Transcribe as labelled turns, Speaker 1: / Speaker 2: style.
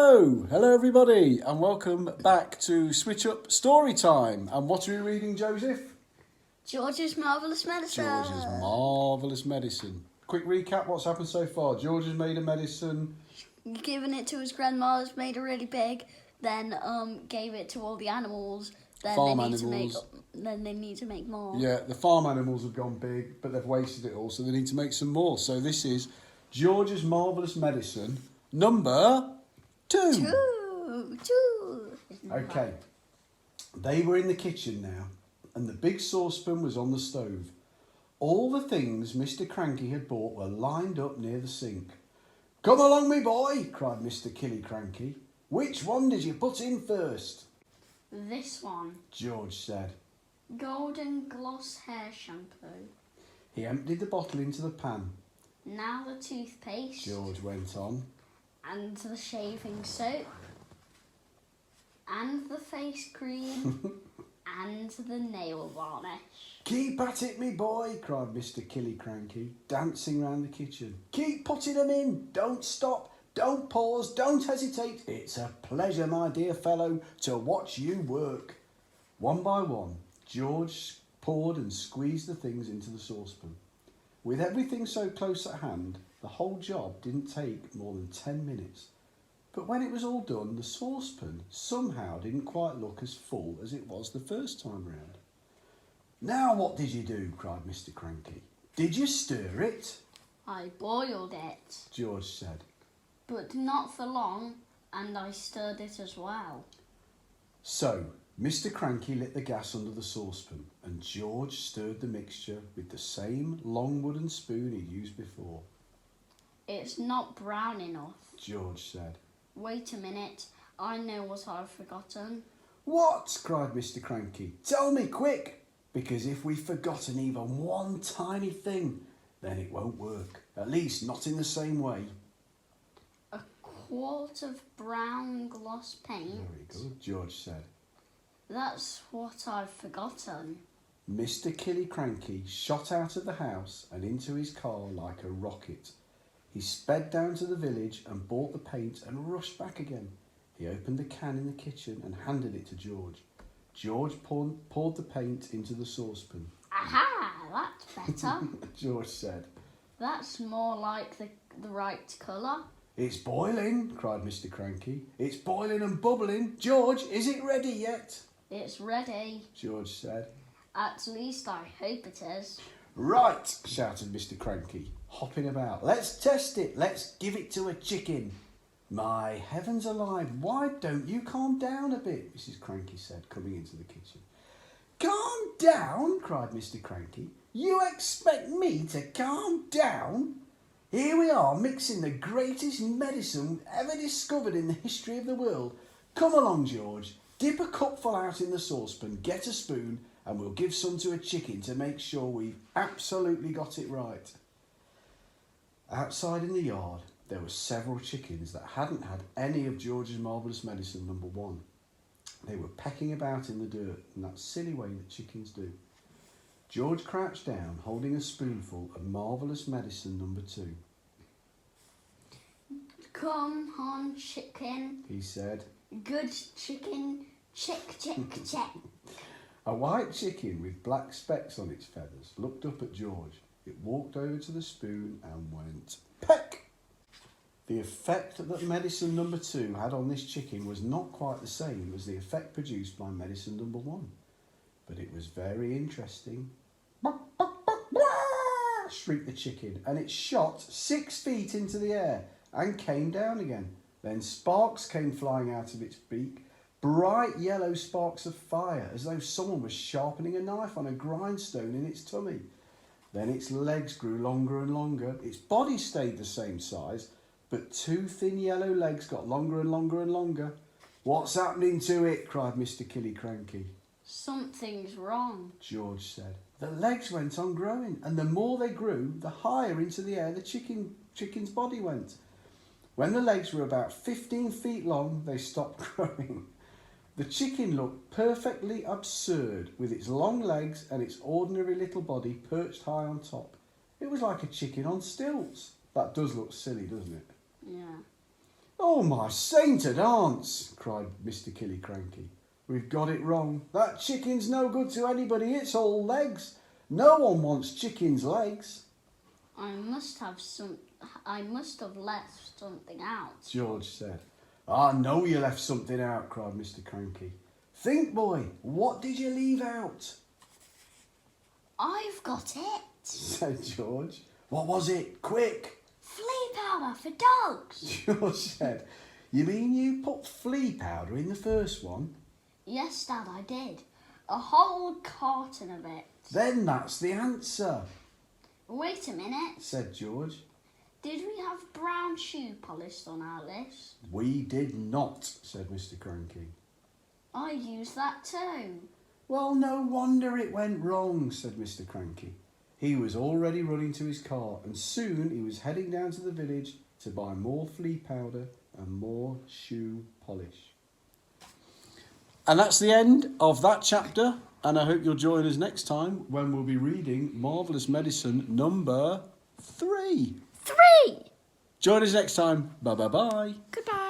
Speaker 1: Hello everybody, and welcome back to Switch Up Story Time. And what are we reading, Joseph?
Speaker 2: George's Marvellous Medicine.
Speaker 1: George's Marvellous Medicine. Quick recap, what's happened so far? George has made a medicine.
Speaker 2: Given it to his grandma's, made it really big, then gave it to all the animals. Then they need to make more.
Speaker 1: Yeah, the farm animals have gone big, but they've wasted it all, so they need to make some more. So this is George's Marvellous Medicine, number 2.
Speaker 2: Two.
Speaker 1: Okay. They were in the kitchen now, and the big saucepan was on the stove. All the things Mr. Cranky had bought were lined up near the sink. "Come along, me boy," cried Mr. Killy Cranky. "Which one did you put in first?"
Speaker 2: This one.
Speaker 1: George said.
Speaker 2: Golden Gloss Hair Shampoo.
Speaker 1: He emptied the bottle into the pan.
Speaker 2: Now the toothpaste.
Speaker 1: George went on.
Speaker 2: And the shaving soap. And the face cream. And the nail varnish.
Speaker 1: "Keep at it, me boy," cried Mr. Killy Cranky, dancing round the kitchen. "Keep putting them in. Don't stop. Don't pause. Don't hesitate. It's a pleasure, my dear fellow, to watch you work." One by one, George poured and squeezed the things into the saucepan. With everything so close at hand, the whole job didn't take more than 10 minutes. But when it was all done, the saucepan somehow didn't quite look as full as it was the first time round. "Now what did you do?" cried Mr. Cranky. "Did you stir it?"
Speaker 2: I boiled it.
Speaker 1: George said.
Speaker 2: But not for long, and I stirred it as well.
Speaker 1: So, Mr. Cranky lit the gas under the saucepan, and George stirred the mixture with the same long wooden spoon he'd used before.
Speaker 2: It's not brown enough.
Speaker 1: George said.
Speaker 2: Wait a minute, I know what I've forgotten.
Speaker 1: "What?" cried Mr. Cranky. "Tell me quick, because if we've forgotten even one tiny thing, then it won't work, at least not in the same way."
Speaker 2: A quart of brown gloss paint.
Speaker 1: "Very good," George said.
Speaker 2: That's what I've forgotten.
Speaker 1: Mr. Killy Cranky shot out of the house and into his car like a rocket. He sped down to the village and bought the paint and rushed back again. He opened the can in the kitchen and handed it to George. George poured the paint into the saucepan.
Speaker 2: Aha, that's better.
Speaker 1: George said.
Speaker 2: That's more like the right colour.
Speaker 1: "It's boiling," cried Mr. Cranky. "It's boiling and bubbling. George, is it ready yet?"
Speaker 2: It's ready.
Speaker 1: George said.
Speaker 2: At least I hope it is.
Speaker 1: "Right," shouted Mr. Cranky, hopping about. "Let's test it. Let's give it to a chicken." "My heavens alive, why don't you calm down a bit?" Mrs. Cranky said, coming into the kitchen. "Calm down?" cried Mr. Cranky. "You expect me to calm down? Here we are mixing the greatest medicine ever discovered in the history of the world. Come along, George. Dip a cupful out in the saucepan, get a spoon, and we'll give some to a chicken to make sure we've absolutely got it right." Outside in the yard, there were several chickens that hadn't had any of George's Marvellous Medicine number 1. They were pecking about in the dirt in that silly way that chickens do. George crouched down, holding a spoonful of Marvellous Medicine number 2.
Speaker 2: Come on, chicken.
Speaker 1: He said.
Speaker 2: Good chicken. Check, check, check.
Speaker 1: A white chicken with black specks on its feathers looked up at George. It walked over to the spoon and went peck. The effect that medicine number 2 had on this chicken was not quite the same as the effect produced by medicine number 1, but it was very interesting. "Buck, buck, buck, blah!" shrieked the chicken, and it shot 6 feet into the air and came down again. Then sparks came flying out of its beak, bright yellow sparks of fire, as though someone was sharpening a knife on a grindstone in its tummy. Then its legs grew longer and longer. Its body stayed the same size, but 2 thin yellow legs got longer and longer and longer. "What's happening to it?" cried Mr. Killy Cranky.
Speaker 2: Something's wrong.
Speaker 1: George said. The legs went on growing, and the more they grew, the higher into the air the chicken's body went. When the legs were about 15 feet long, they stopped growing. The chicken looked perfectly absurd, with its long legs and its ordinary little body perched high on top. It was like a chicken on stilts. That does look silly, doesn't it?
Speaker 2: Yeah.
Speaker 1: Oh, my sainted aunts, cried Mr. Killycranky. We've got it wrong. That chicken's no good to anybody. It's all legs. No one wants chicken's legs.
Speaker 2: I must have left something out.
Speaker 1: George said. I know you left something out, cried Mr. Cranky. Think, boy, what did you leave out?
Speaker 2: I've got it,
Speaker 1: said George. What was it? Quick!
Speaker 2: Flea powder for dogs.
Speaker 1: George said. You mean you put flea powder in the first one?
Speaker 2: Yes, Dad, I did. A whole carton of it.
Speaker 1: Then that's the answer.
Speaker 2: Wait a minute,
Speaker 1: said George.
Speaker 2: Did we have brown shoe polish on our list?
Speaker 1: We did not, said Mr. Cranky.
Speaker 2: I used that too.
Speaker 1: Well, no wonder it went wrong, said Mr. Cranky. He was already running to his car, and soon he was heading down to the village to buy more flea powder and more shoe polish. And that's the end of that chapter, and I hope you'll join us next time when we'll be reading Marvellous Medicine number 3.
Speaker 2: 3!
Speaker 1: Join us next time. Bye-bye-bye.
Speaker 2: Goodbye.